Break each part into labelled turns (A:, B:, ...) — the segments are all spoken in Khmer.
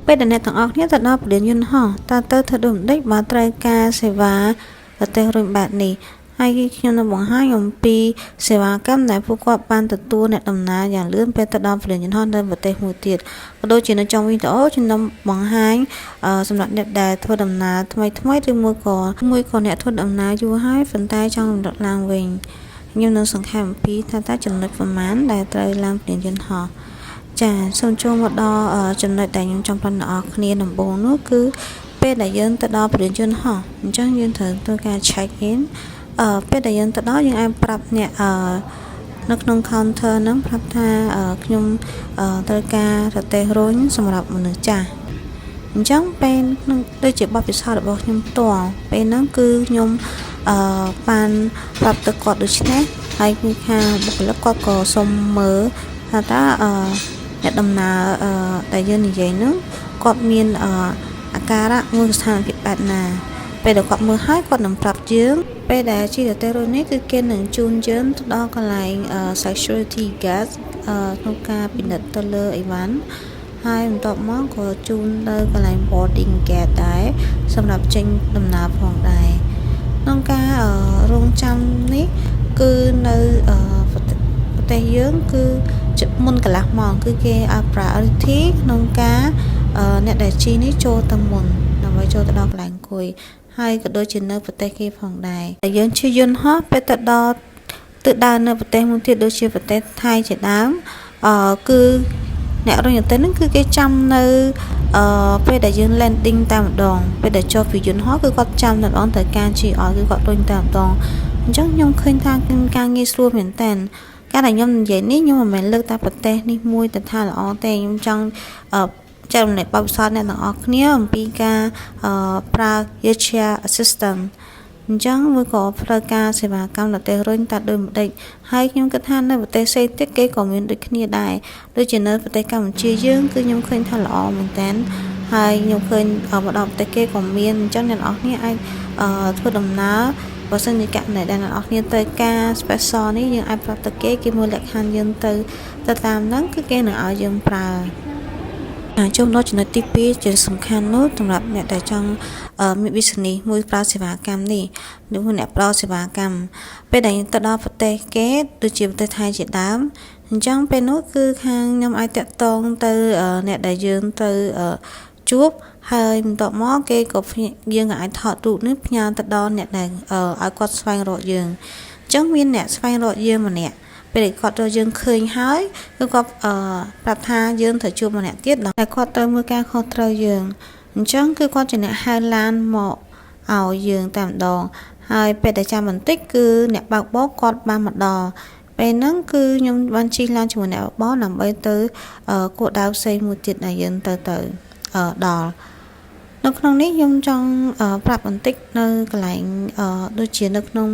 A: ពេលដែលអ្នកទាំងអស់គ្នាទៅដល់ពលានយន្តហោះតើទៅធ្វើដូចម្តេចបើត្រូវការសេវាប្រទេសរុញបែបនេះហើយខ្ញុំនឹងបង្ហាញអំពីសេវាកម្មដែលពួកគាត់បានទទួលអ្នកដំណើរយ៉ាងលឿនពេលទៅដល់ពលានយន្តហោះនៅប្រទេសមួយទៀតក៏ដូចជានៅtrongវីដេអូខ្ញុំនឹងបង្ហាញសម្រាប់អ្នកដែលធ្វើដំណើរថ្មីឬមួយក៏អ្នកធ្វើដំណើរយូរហើយប៉ុន្តែចង់រំលឹកឡើងវិញខ្ញុំនឹងសង្ខេបអំពីថាចំណុចប្រមាណដែលត្រូវឡើងពលានយន្តហោះចាសូមចូលមកដល់ចំណុចដែលខ្ញុំចង់ប្រាប់អ្នកនរគ្នាដំបូងនោះគឺពេលដែលយើងទៅដល់ពលានយន្តហោះអញ្ចឹងយើងត្រូវធ្វើការ check in ពេលដែលយើងទៅដល់យើងអាចប្រាប់អ្នកនៅក្នុង counter ហ្នឹងប្រាប់ថាខ្ញុំត្រូវការរទេះរុញសម្រាប់មនុស្សចាស់អញ្ចឹងពេលនឹងដូចជាបទពិសោធន៍របស់ខ្ញុំផ្ទាល់ពេលហ្នឹងគឺខ្ញុំបានប្រាប់ទៅគាត់ដូច្នេះហើយគឺខាងបុគ្គលិកគាត់ក៏សុំមើលថាតើអ្នកដំណើរដែលយើងនិយាយហ្នឹងគាត់មានអាការៈមួយស្ថានភាពបែបណាពេលដែលគាត់មើលហើយគាត់នឹងប្រាប់យើងពេលដែលជិះរទេះរុញនេះគឺគេនឹងជូនយើងទៅដល់កន្លែង security guard ក្នុងការពិនិត្យទៅលើអីវ៉ាន់ហើយបន្ទាប់មកក៏ជូនទៅកន្លែង boarding gate ដែរសម្រាប់ចេញដំណើរផងដែរក្នុងការរងចាំនេះគឺនៅប្រទេសយើងគឺមុនកន្លះម៉ោងគឺគេឲ្យ priority ក្នុងការអ្នកដែលជិះនេះចូលទៅមុនដើម្បីចូលទៅដល់កន្លែងអង្គុយហើយក៏ដូចជានៅប្រទេសគេផងដែរតែយើងជិះយន្តហោះពេលទៅដល់ទៅដើរនៅប្រទេសមួយទៀតដូចជាប្រទេសថៃជាដើមគឺអ្នករុញរទេះហ្នឹងគឺគេចាំនៅពេលដែលយើង landing តែម្ដងពេលដែលចុះពីយន្តហោះគឺគាត់ចាំតែម្ដងត្រូវការជិះឲ្យគឺគាត់រុញតែម្ដងអញ្ចឹងខ្ញុំឃើញថាការងាយស្រួលមែនតើការដែលខ្ញុំនិយាយនេះខ្ញុំមិនមែនលើកតែប្រទេសនេះមួយទៅថាល្អទេខ្ញុំចង់ចែករំលែកបទពិសោធន៍អ្នកទាំងអស់គ្នាអំពីការប្រើ wheelchair assistant អញ្ចឹងមួយក៏ប្រើការសេវាកម្មរទេះរុញតែដូចម្ដេចហើយខ្ញុំគិតថានៅប្រទេសផ្សេងទៀតគេក៏មានដូចគ្នាដែរដូចជានៅប្រទេសកម្ពុជាយើងគឺខ្ញុំឃើញថាល្អមែនតើហើយខ្ញុំឃើញមកដល់ប្រទេសគេក៏មានអញ្ចឹងអ្នកនរគ្នាអាចធ្វើដំណើរបើសិនជាករណីដែលអ្នកនរគ្នាទៅការ special នេះយើងអាចប្រាប់ទៅគេមើលលក្ខខណ្ឌយើងទៅតាមហ្នឹងគឺគេនឹងឲ្យយើងប្រើចូលដល់ចំណុចទី2ជាសំខាន់នោះសម្រាប់អ្នកដែលចង់មាន business មួយប្រើសេវាកម្មនេះឬអ្នកប្រើសេវាកម្មពេលដែលទៅដល់ប្រទេសគេដូចជាប្រទេសថៃជាដើមអញ្ចឹងពេលនោះគឺខាងខ្ញុំអាចតាក់ទងទៅអ្នកដែលយើងទៅជួបហើយបន្ទាប់មកគេក៏យើងអាចថតរូបនេះផ្ញើទៅដល់អ្នកដែលឲ្យគាត់ស្វែងរកយើងអញ្ចឹងមានអ្នកស្វែងរកយើងម្នាក់ពេលគាត់រកយើងឃើញហើយគឺគាត់ប្រាប់ថាយើងត្រូវជួបម្នាក់ទៀតតែគាត់ត្រូវមើលការខុសត្រូវយើងអញ្ចឹងគឺគាត់ជាអ្នកហៅឡានមកឲ្យយើងតែម្ដងហើយពេលដែលចាំបន្តិចគឺអ្នកបើកបរគាត់បានមកដល់ពេលហ្នឹងគឺខ្ញុំបានជិះឡានជាមួយអ្នកបើកបរដើម្បីទៅគោលដៅផ្សេងមួយទៀតដែលយើងទៅដល់នៅក្នុងនេះខ្ញុំចង់ប្រាប់បន្តិចនៅកន្លែងដូចជានៅក្នុង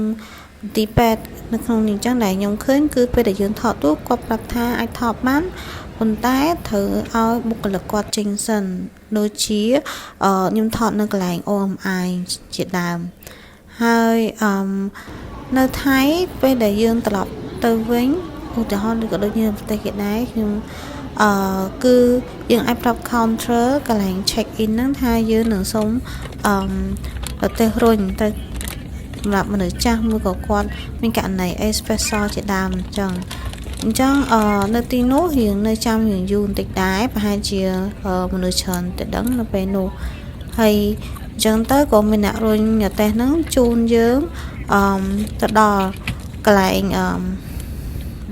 A: ទី8នៅក្នុងនេះអញ្ចឹងដែលខ្ញុំឃើញគឺពេលដែលយើងថតរូបគាត់ប្រាប់ថាអាចថតបានប៉ុន្តែត្រូវឲ្យបុគ្គលិកគាត់ចេញសិនដូចជាខ្ញុំថតនៅកន្លែង OMI ជាដើមហើយនៅថៃពេលដែលយើងត្រឡប់ទៅវិញឧទាហរណ៍ដូចជាប្រទេសគេដែរខ្ញុំគឺយើងអាចប្រាប់ counter កន្លែង check in ហ្នឹងថាយើងនឹងសុំប្រទេសរុញទៅសម្រាប់មនុស្សចាស់មួយក៏គាត់មានករណី special ជាដើមអញ្ចឹងនៅទីនោះរៀងនៅចាំរៀងយូរបន្តិចដែរប្រហែលជាមនុស្សច្រើនទៅដឹងនៅពេលនោះហើយអញ្ចឹងទៅក៏មានអ្នករុញរទេះហ្នឹងជូនយើងទៅដល់កន្លែង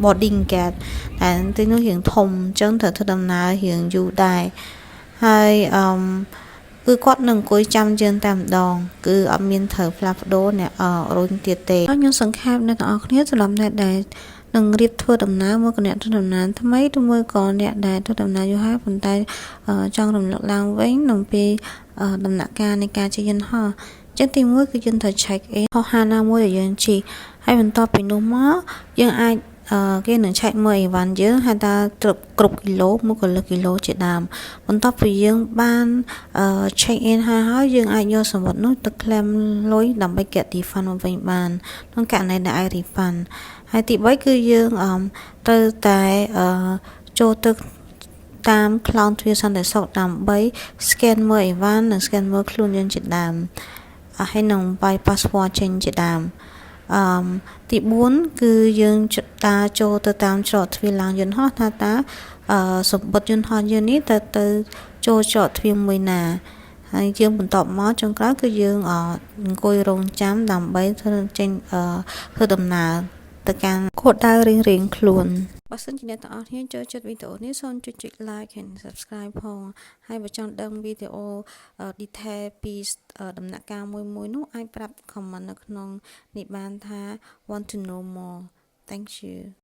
A: boarding gate តែទីនោះរៀងធំអញ្ចឹងត្រូវធ្វើដំណើររៀងយូរដែរហើយគឺគាត់នឹងអង្គុយចាំយើងតែម្ដងគឺអត់មានត្រូវផ្លាស់ប្ដូរអ្នករុញទៀតទេខ្ញុំសង្ខេបអ្នកទាំងអស់គ្នាសម្រាប់អ្នកដែលនឹងរៀបធ្វើដំណើរមកអ្នកធ្វើដំណើរថ្មីឬមួយក៏អ្នកដែលធ្វើដំណើរយូរហើយប៉ុន្តែចង់រំលឹកឡើងវិញអំពីដំណាក់កាលនៃការជិះយន្តហោះចឹងទី1គឺយើងត្រូវ check in ហោះហើរណាមួយដែលយើងជិះហើយបន្ទាប់ពីនោះមកយើងអាចគេនឹងឆែកមើលអីវ៉ាន់យើងហើយថាគ្រប់គីឡូ1គីឡូជាដើមបន្ទាប់ពីយើងបាន check in ហើយយើងអាចយកសំបុត្រនោះទៅ claim លុយដើម្បី get refund មកវិញបានក្នុងករណីដែលអាច refund ហើយទី3គឺយើងត្រូវតែចូលទៅ តាម cloud ទ្វារសន្តិសុខដើម្បី scan មើលអីវ៉ាន់និង scan មើលខ្លួនយើងជាដើមហើយនឹងបាយ password ចេញជាដើមទី4គឺយើងតាចូលទៅតាមច្រកទ្វារឡើងយន្តហោះថាសម្បត្តិយន្តហោះយើងនេះទៅចូលច្រកទ្វារមួយណាហើយយើងបន្តមកចុងក្រោយគឺយើងអង្គុយរងចាំដើម្បីធ្វើដំណើរទៅកាន់គោលដៅរៀងៗខ្លួនបើសិនជាអ្នកទាំងអស់គ្នាចូលចិត្តវីដេអូនេះសូមចុច like and subscribe ផងហើយបើចង់ដឹងវីដេអូ detail ពីដំណាក់កាលមួយនោះអាចប្រាប់ comment នៅក្នុងនេះបានថា want to know more thank you